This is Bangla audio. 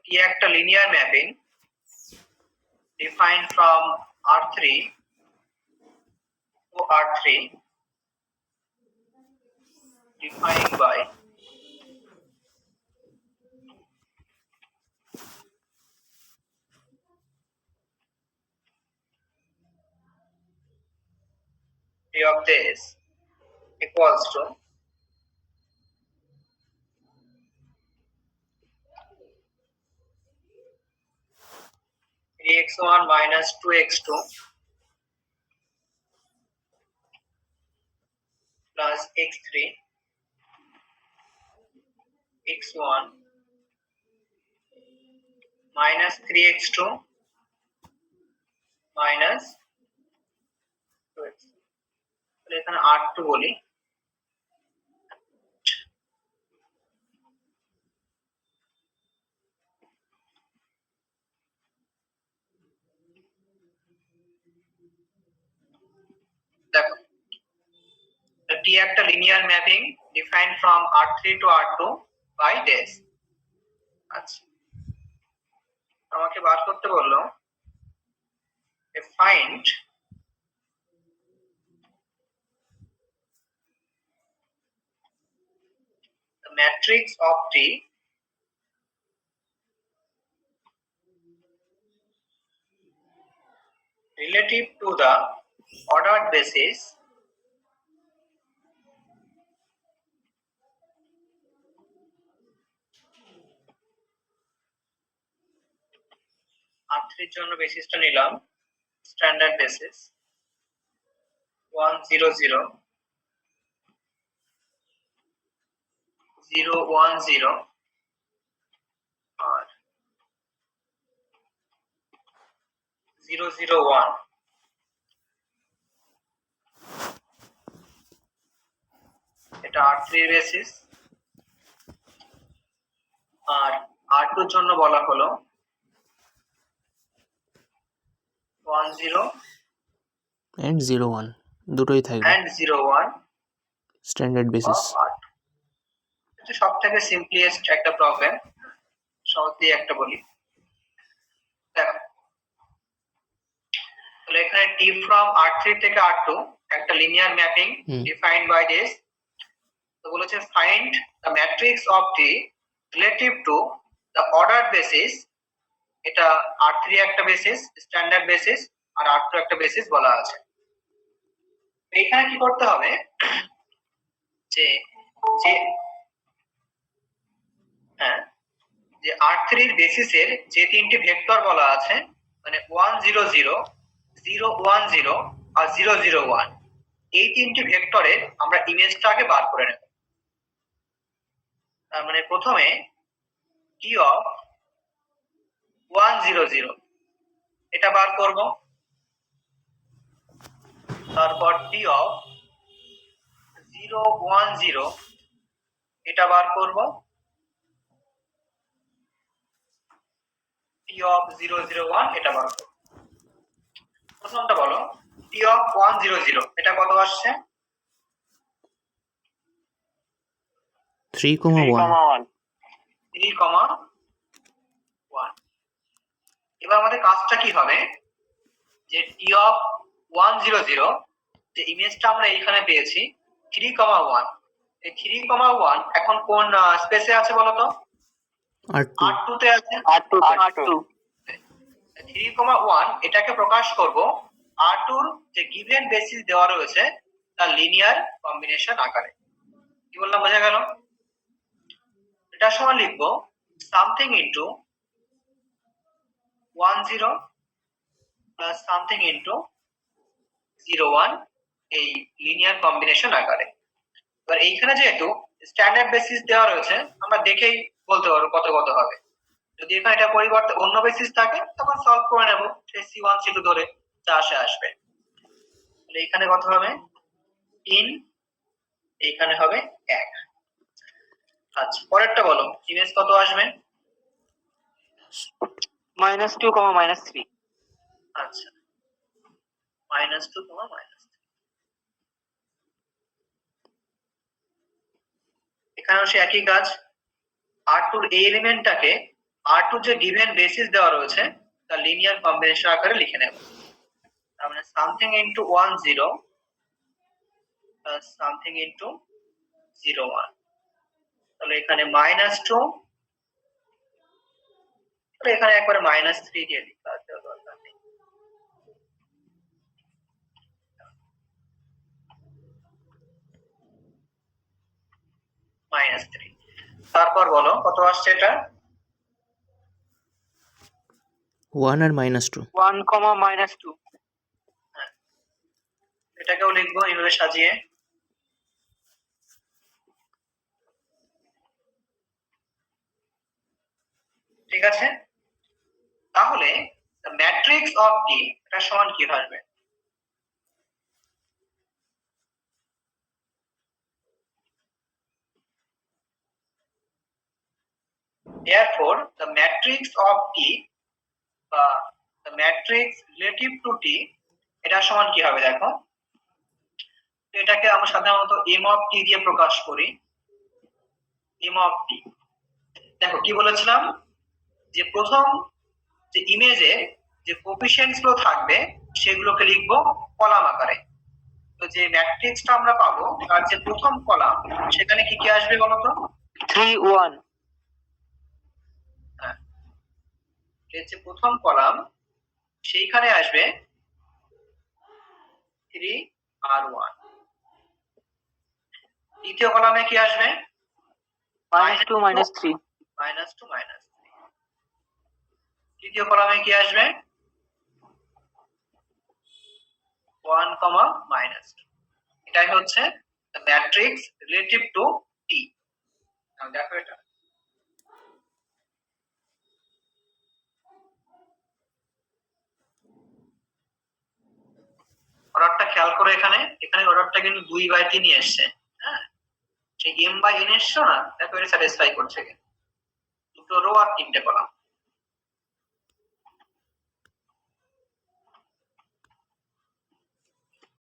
কি একটা linear mapping defined from R3 to R3 defined by P of this equals to 3x1 minus 2x2 plus x3 x1 minus 3x2 minus 2x2 তাহলে এখানে R2 বলি দেখো এটি একটা linear mapping defined from R3 to R2 by this আচ্ছা আমাকে বার করতে বললো find the matrix of T relative to the ordered basis R3 এর জন্য বেসিসটা নিলাম স্ট্যান্ডার্ড বেসিস 1 0 0 0 1 0 আর 0 0 1 এটা R3 এর বেসিস আর R2 এর জন্য বলা হলো 1 0 and 0 1 দুটোই থাকবে and 0 1 স্ট্যান্ডার্ড বেসিস এটা সবথেকে সিম্পলিয়েস্ট একটা প্রবলেম সহজ দিয়ে একটা বলি দেখো তাহলে এখানে T from R3 থেকে R2 একটা linear mapping defined by this তো বলেছে find the matrix of T relative to the ordered basis এটা R3 একটা বেসিস স্ট্যান্ডার্ড বেসিস আর R2 একটা বেসিস বলা আছে এখানে কি করতে হবে যে যে হ্যাঁ যে R3 এর বেসিসের যে তিনটি ভেক্টর বলা আছে মানে 1 0 0 0 1 0 আর 0 0 1 এই তিনটি ভেক্টরের আমরা ইমেজটা আগে বার করে নেব তার মানে প্রথমে T of 1 0 0 এটা বার করব তারপর T of 0 1 0 এটা বার করব T of 0 0 1 এটা বার করব প্রথমটা বলো T of 1 0 0 এটা কত আসছে 3 1 3, 1 এবার আমাদের কাজটা কি হবে যে T of 1 0 0 যে ইমেজটা আমরা এইখানে পেয়েছি 3, 1 এই 3, 1 এখন কোন স্পেসে আছে বলো তো R2 তে আছে R2 3, 1 এটাকে প্রকাশ করব R2 এর যে গিভেন বেসিস দেওয়া রয়েছে তার লিনিয়ার কম্বিনেশন আকারে কি বললাম বোঝা গেল এটা সমান লিখব something into 1 0 plus something into 0 1 এই লিনিয়ার কম্বিনেশন আকারে এবার এইখানে যেহেতু স্ট্যান্ডার্ড বেসিস দেওয়া রয়েছে আমরা দেখেই বলতে পারবো কত কত হবে যদি এখানে এটা পরিবর্তে অন্য বেসিস থাকে তখন সলভ করে নেব সেই C1 C2 ধরে যা আসবে তাহলে এখানে কত হবে 3 এইখানে হবে 1 আচ্ছা পরেরটা বলো ইমেজ কত আসবে -2, -3 আচ্ছা -2, -3 এখানেও সে একই কাজ R2 এর এই এলিমেন্টটাকে R2 যে গিভেন বেসিস দেওয়া রয়েছে তার লিনিয়ার কম্বিনেশন আকারে লিখে নেব। তার মানে something into 1 0 plus something into 0 1। তাহলে এখানে -2, তাহলে এখানে একবারে -3 দিয়ে দিতে হবে, দরকার নেই। -3। তারপর বলো কত আসছে এটা? 1 আর -2। 1, -2। হ্যাঁ, এটাকেও লিখবো এইভাবে সাজিয়ে। ঠিক আছে, তাহলে ম্যাট্রিক্স অফ টি এটা সমান কি আসবে? Therefore the matrix of T বা the matrix relative to T এটা সমান কি হবে দেখো। তো এটাকে আমরা সাধারণত m of T দিয়ে প্রকাশ করি। m of T, দেখো কি বলেছিলাম যে প্রথম যে ইমেজে যে কোএফিসিয়েন্টস গুলো থাকবে সেগুলোকে লিখবো কলাম আকারে। তো যে ম্যাট্রিক্সটা আমরা পাবো তার যে প্রথম কলাম সেখানে কি কি আসবে বলো তো? 3 1। হ্যাঁ, এর যে প্রথম কলাম সেইখানে আসবে 3 আর 1। দ্বিতীয় কলামে কি আসবে? -2 -3। -2 -3। তৃতীয় কলামে কি আসবে? 1, -2। এটাই হচ্ছে ম্যাট্রিক্স রিলেটিভ টু টি। দেখো এটা অর্ডারটা খেয়াল করে, এখানে অর্ডারটা কিন্তু 2/3 এসছে। হ্যাঁ, সেই m/n এসছো না, দেখো এটা স্যাটিসফাই করছে, দুটো রো আর তিনটে কলাম।